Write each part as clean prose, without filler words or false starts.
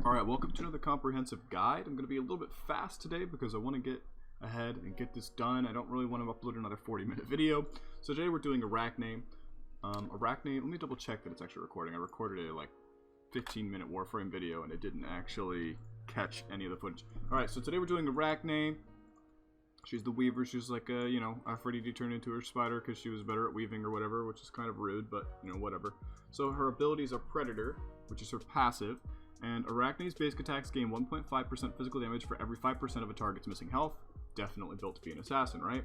Alright, welcome to another comprehensive guide. I'm going to be a little bit fast today because I want to get ahead and get this done. I don't really want to upload another 40-minute video. So today we're doing Arachne. Arachne, let me double check that it's actually recording. I recorded a like 15-minute Warframe video and it didn't actually catch any of the footage. Alright, so today we're doing Arachne. She's the weaver. She's like a, Aphrodite turned into her spider because she was better at weaving or whatever, which is kind of rude, but, whatever. So her abilities are Predator, which is her passive. And Arachne's basic attacks gain 1.5% physical damage for every 5% of a target's missing health. Definitely built to be an assassin, right?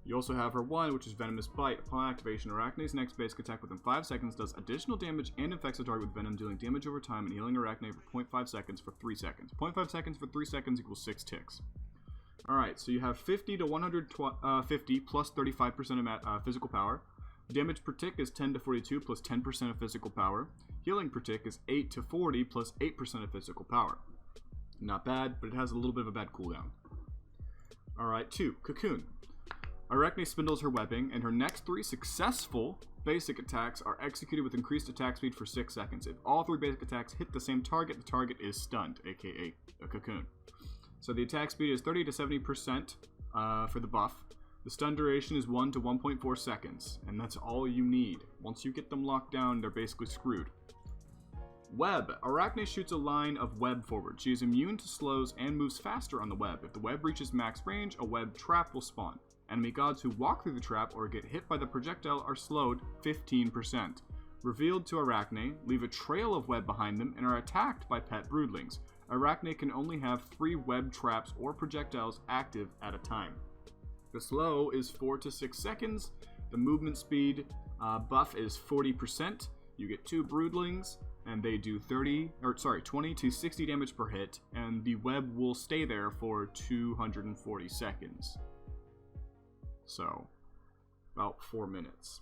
You also have her 1, which is Venomous Bite. Upon activation, Arachne's next basic attack within 5 seconds does additional damage and infects the target with venom, dealing damage over time and healing Arachne for 0.5 seconds for 3 seconds. 0.5 seconds for 3 seconds equals 6 ticks. Alright, so you have 50 to 150 plus 35% of physical power. Damage per tick is 10 to 42 plus 10% of physical power. Healing per tick is 8 to 40 plus 8% of physical power. Not bad, but it has a little bit of a bad cooldown. Alright, 2. Cocoon. Arachne spindles her webbing, and her next 3 successful basic attacks are executed with increased attack speed for 6 seconds. If all 3 basic attacks hit the same target, the target is stunned, aka a cocoon. So the attack speed is 30 to 70% for the buff. The stun duration is 1 to 1.4 seconds, and that's all you need. Once you get them locked down, they're basically screwed. Web. Arachne shoots a line of web forward. She is immune to slows and moves faster on the web. If the web reaches max range, a web trap will spawn. Enemy gods who walk through the trap or get hit by the projectile are slowed 15%. Revealed to Arachne, leave a trail of web behind them, and are attacked by pet broodlings. Arachne can only have 3 web traps or projectiles active at a time. The slow is 4 to 6 seconds. The movement speed buff is 40%. You get 2 broodlings, and they do 20 to 60 damage per hit, and the web will stay there for 240 seconds. So, about 4 minutes.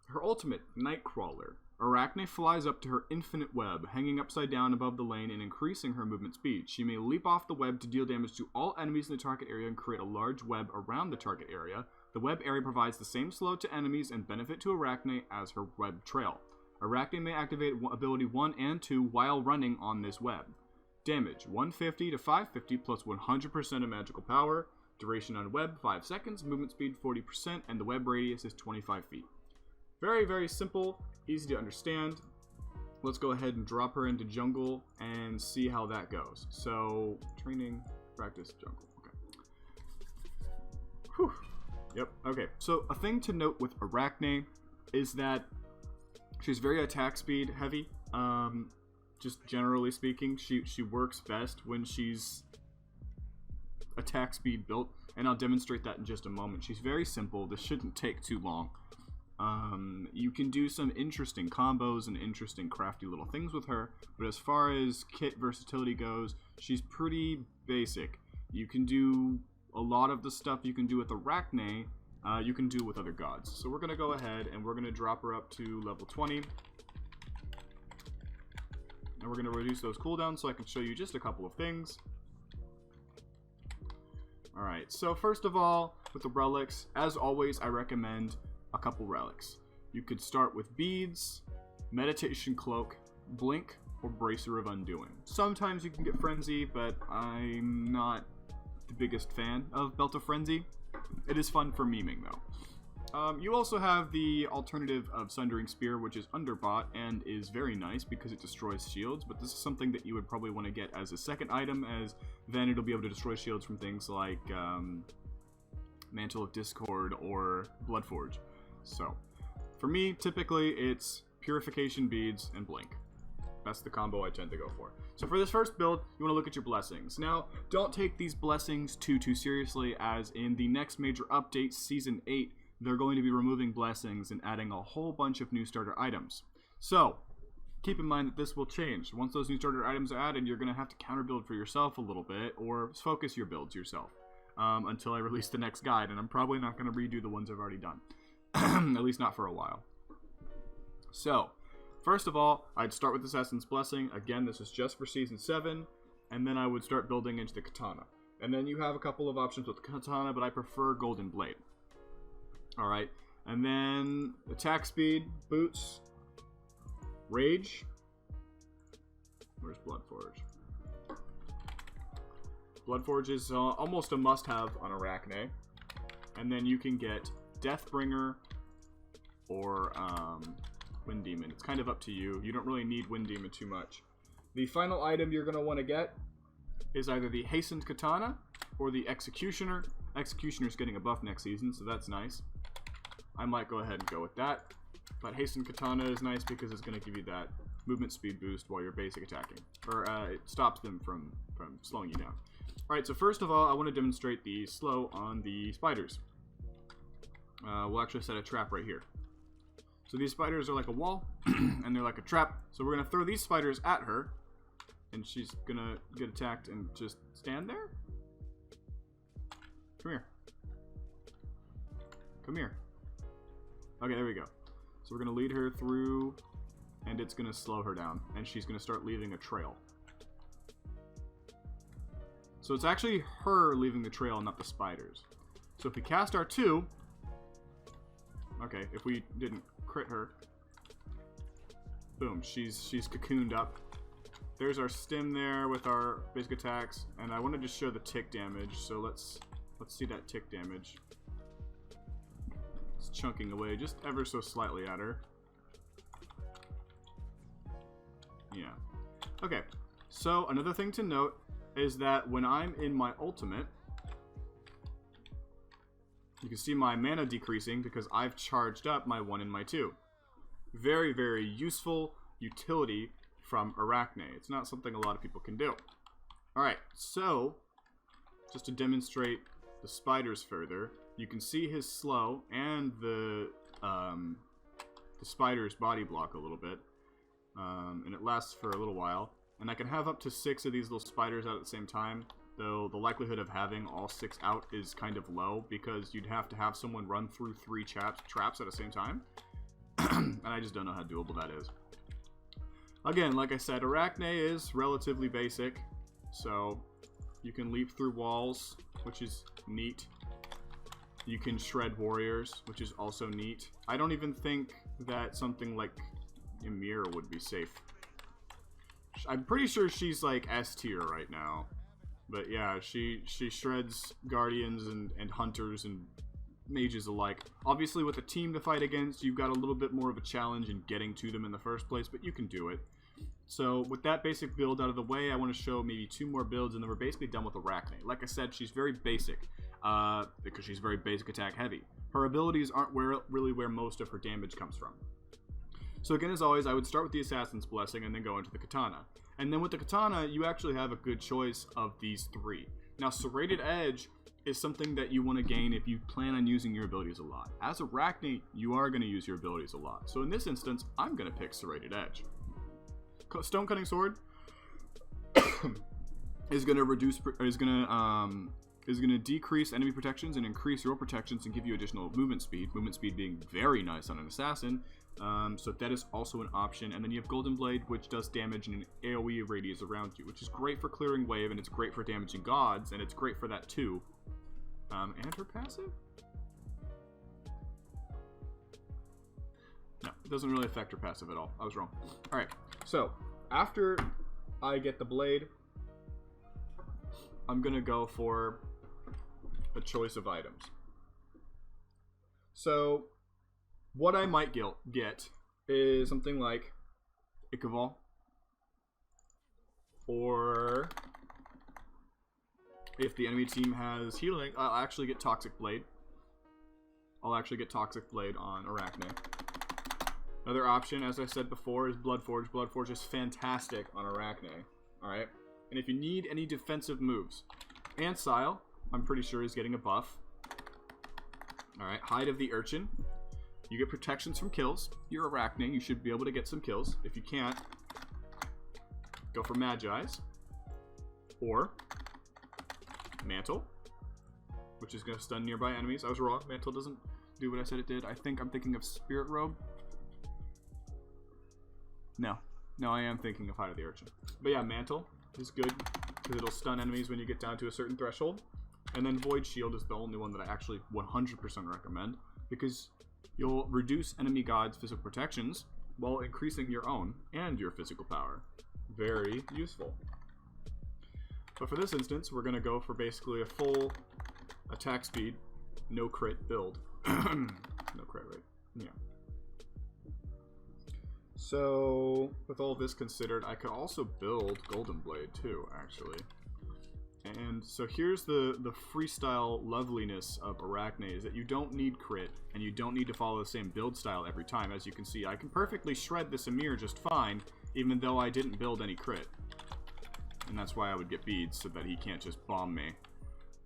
Her ultimate, Nightcrawler. Arachne flies up to her infinite web, hanging upside down above the lane and increasing her movement speed. She may leap off the web to deal damage to all enemies in the target area and create a large web around the target area. The web area provides the same slow to enemies and benefit to Arachne as her web trail. Arachne may activate ability 1 and 2 while running on this web. Damage, 150 to 550 plus 100% of magical power. Duration on web, 5 seconds. Movement speed, 40%. And the web radius is 25 feet. Very, very simple. Easy to understand. Let's go ahead and drop her into jungle and see how that goes. So, training, practice, jungle. Okay. Whew. Yep, okay. So, a thing to note with Arachne is that she's very attack speed heavy. Just generally speaking, she works best when she's attack speed built, and I'll demonstrate that in just a moment. She's very simple. This shouldn't take too long. You can do some interesting combos and interesting crafty little things with her, but as far as kit versatility goes, she's pretty basic. You can do a lot of the stuff you can do with Arachne, you can do with other gods. So we're going to go ahead and we're going to drop her up to level 20. And we're going to reduce those cooldowns so I can show you just a couple of things. Alright, so first of all, with the relics, as always, I recommend a couple relics. You could start with beads, meditation cloak, blink, or bracer of undoing. Sometimes you can get frenzy, but I'm not the biggest fan of belt of frenzy. It is fun for memeing though. You also have the alternative of sundering spear, which is underbought and is very nice because it destroys shields, but this is something that you would probably want to get as a second item, as then it'll be able to destroy shields from things like Mantle of Discord or Bloodforge. So, for me, typically, it's Purification Beads and Blink. That's the combo I tend to go for. So for this first build, you want to look at your blessings. Now, don't take these blessings too seriously, as in the next major update, Season 8, they're going to be removing blessings and adding a whole bunch of new starter items. So, keep in mind that this will change. Once those new starter items are added, you're going to have to counter build for yourself a little bit, or focus your builds yourself, until I release the next guide, and I'm probably not going to redo the ones I've already done. At least not for a while. So, first of all, I'd start with Assassin's Blessing. Again, this is just for Season 7. And then I would start building into the Katana. And then you have a couple of options with the Katana, but I prefer Golden Blade. Alright. And then attack speed, boots, rage. Where's Bloodforge? Bloodforge is almost a must-have on Arachne. And then you can get Deathbringer or Wind Demon. It's kind of up to you. You don't really need Wind Demon too much. The final item you're going to want to get is either the Hastened Katana or the Executioner. Executioner's getting a buff next season, so that's nice. I might go ahead and go with that. But Hastened Katana is nice because it's going to give you that movement speed boost while you're basic attacking. Or it stops them from slowing you down. Alright, so first of all, I want to demonstrate the slow on the spiders. We'll actually set a trap right here. So these spiders are like a wall, and they're like a trap. So we're going to throw these spiders at her, and she's going to get attacked and just stand there? Come here. Come here. Okay, there we go. So we're going to lead her through, and it's going to slow her down, and she's going to start leaving a trail. So it's actually her leaving the trail, not the spiders. So if we cast R2, okay, if we didn't crit her, boom, she's cocooned up. There's our stim there with our basic attacks, and I want to just show the tick damage, so let's see that tick damage. It's chunking away just ever so slightly at her. Yeah. Okay, so another thing to note is that when I'm in my ultimate, you can see my mana decreasing because I've charged up my 1 and my 2. Very, very useful utility from Arachne. It's not something a lot of people can do. Alright, so just to demonstrate the spiders further, you can see his slow and the spider's body block a little bit. And it lasts for a little while. And I can have up to 6 of these little spiders out at the same time, though the likelihood of having all 6 out is kind of low because you'd have to have someone run through 3 traps at the same time. And I just don't know how doable that is. Again, like I said, Arachne is relatively basic, so you can leap through walls, which is neat. You can shred warriors, which is also neat. I don't even think that something like Ymir would be safe. I'm pretty sure she's like S tier right now. But yeah, she shreds guardians and hunters and mages alike. Obviously with a team to fight against, you've got a little bit more of a challenge in getting to them in the first place, but you can do it. So with that basic build out of the way, I want to show maybe 2 more builds and then we're basically done with Arachne. Like I said, she's very basic because she's very basic attack heavy. Her abilities aren't really where most of her damage comes from. So again, as always, I would start with the Assassin's Blessing and then go into the Katana. And then with the Katana, you actually have a good choice of these 3. Now, Serrated Edge is something that you want to gain if you plan on using your abilities a lot. As Arachne, you are going to use your abilities a lot. So in this instance, I'm going to pick Serrated Edge. Stone Cutting Sword is going to decrease enemy protections and increase your protections and give you additional movement speed. Movement speed being very nice on an assassin. So that is also an option. And then you have Golden Blade, which does damage in an AoE radius around you, which is great for clearing wave, and it's great for damaging gods, and it's great for that too. And her passive? No, it doesn't really affect her passive at all. I was wrong. Alright, so after I get the blade, I'm gonna go for a choice of items. So what I might get is something like Ichabod, or if the enemy team has healing, I'll actually get Toxic Blade. I'll actually get Toxic Blade on Arachne. Another option, as I said before, is Bloodforge. Bloodforge is fantastic on Arachne. Alright? And if you need any defensive moves, Ansile, I'm pretty sure is getting a buff. Alright, Hide of the Urchin. You get protections from kills. You're Arachne, you should be able to get some kills. If you can't, go for Magi's. Or Mantle, which is going to stun nearby enemies. I was wrong. Mantle doesn't do what I said it did. I think I'm thinking of Spirit Robe. No, I am thinking of Hide of the Urchin. But yeah, Mantle is good because it'll stun enemies when you get down to a certain threshold. And then Void Shield is the only one that I actually 100% recommend because you'll reduce enemy gods' physical protections while increasing your own and your physical power. Very useful. But for this instance, we're going to go for basically a full attack speed, no crit build. No crit rate. Yeah. So, with all this considered, I could also build Golden Blade too, actually. And so here's the freestyle loveliness of Arachne, is that you don't need crit, and you don't need to follow the same build style every time. As you can see, I can perfectly shred this Emir just fine, even though I didn't build any crit. And that's why I would get beads, so that he can't just bomb me.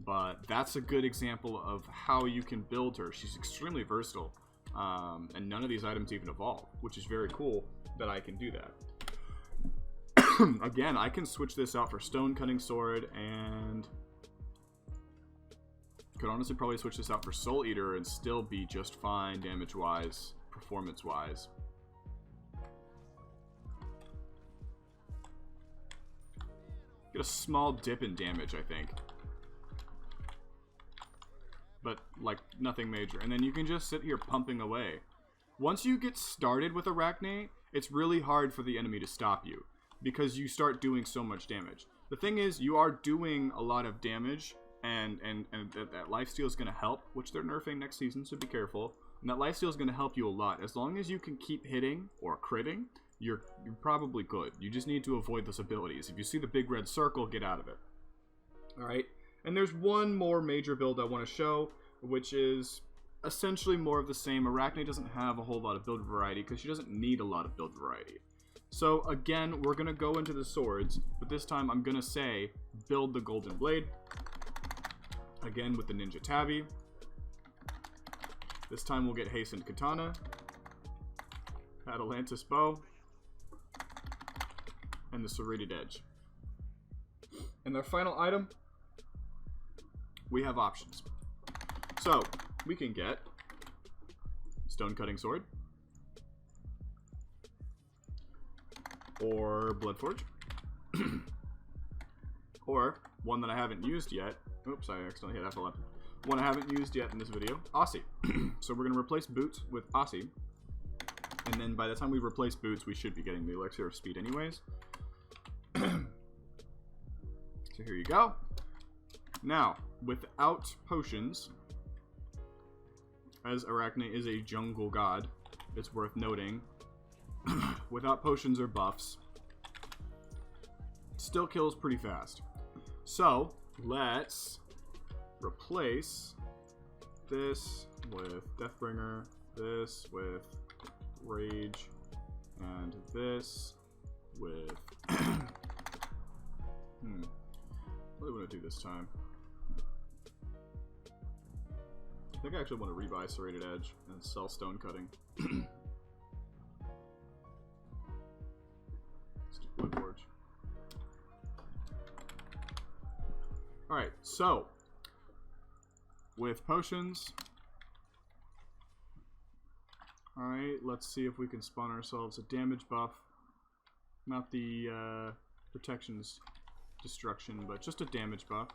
But that's a good example of how you can build her. She's extremely versatile, and none of these items even evolve, which is very cool that I can do that. Again, I can switch this out for Stone Cutting Sword, and could honestly probably switch this out for Soul Eater and still be just fine damage-wise, performance-wise. Get a small dip in damage, I think. But, like, nothing major. And then you can just sit here pumping away. Once you get started with Arachne, it's really hard for the enemy to stop you, because you start doing so much damage. The thing is, you are doing a lot of damage, and that lifesteal is going to help, which they're nerfing next season, so be careful. And that lifesteal is going to help you a lot. As long as you can keep hitting or critting, you're probably good. You just need to avoid those abilities. If you see the big red circle, get out of it. Alright? And there's one more major build I want to show, which is essentially more of the same. Arachne doesn't have a whole lot of build variety, because she doesn't need a lot of build variety. So again, we're going to go into the swords, but this time I'm going to say, build the Golden Blade. Again with the Ninja Tabby. This time we'll get Hastened Katana, Atalantis Bow, and the Serrated Edge. And our final item, we have options. So, we can get Stone Cutting Sword, or Bloodforge, or one that I haven't used yet. Oops, I accidentally hit F11. One I haven't used yet in this video, Aussie. So we're going to replace Boots with Aussie, and then by the time we replace Boots, we should be getting the Elixir of Speed anyways. So here you go. Now, without potions, as Arachne is a jungle god, it's worth noting, without potions or buffs, still kills pretty fast. So, let's replace this with Deathbringer, this with Rage, and this with... What do I want to do this time? I think I actually want to rebuy Serrated Edge and sell Stone Cutting. Let's do Bloodforge. Alright, so with potions, alright, let's see if we can spawn ourselves a damage buff. Not the protections destruction, but just a damage buff.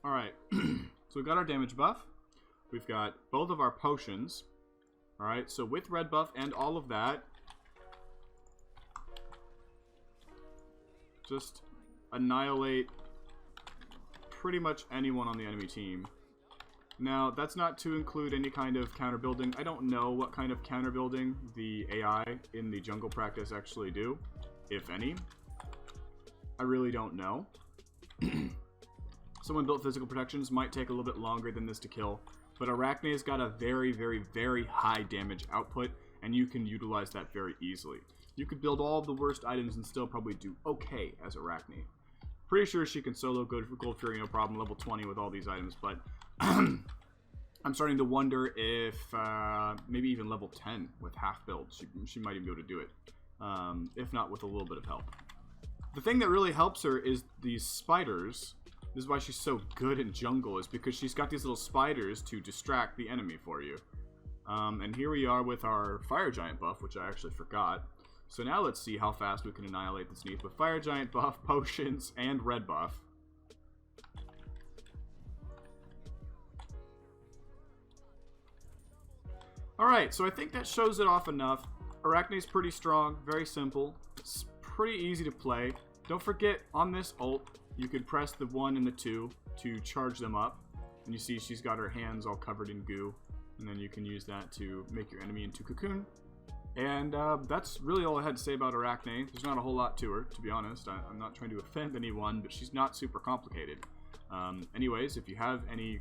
Alright, so we've got our damage buff. We've got both of our potions. Alright, so with red buff and all of that, just annihilate pretty much anyone on the enemy team. Now, that's not to include any kind of counter building. I don't know what kind of counter building the AI in the jungle practice actually do, if any. I really don't know. Someone built physical protections might take a little bit longer than this to kill, but Arachne's got a very, very, very high damage output, and you can utilize that very easily. You could build all of the worst items and still probably do okay as Arachne. Pretty sure she can solo Gold Fury no problem, level 20 with all these items, but I'm starting to wonder if maybe even level 10 with half build, she might even be able to do it, if not with a little bit of help. The thing that really helps her is these spiders. This is why she's so good in jungle, is because she's got these little spiders to distract the enemy for you. And here we are with our Fire Giant buff, which I actually forgot. So now let's see how fast we can annihilate this Neath with Fire Giant buff, potions, and red buff. Alright, so I think that shows it off enough. Arachne's pretty strong, very simple. It's pretty easy to play. Don't forget, on this ult, you could press the 1 and the 2 to charge them up. And you see she's got her hands all covered in goo. And then you can use that to make your enemy into cocoon. And that's really all I had to say about Arachne. There's not a whole lot to her, to be honest. I'm not trying to offend anyone, but she's not super complicated. Anyways, if you have any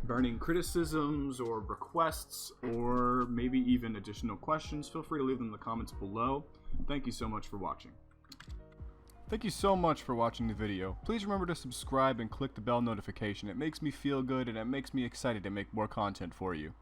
burning criticisms or requests, or maybe even additional questions, feel free to leave them in the comments below. Thank you so much for watching. Thank you so much for watching the video. Please remember to subscribe and click the bell notification. It makes me feel good and it makes me excited to make more content for you.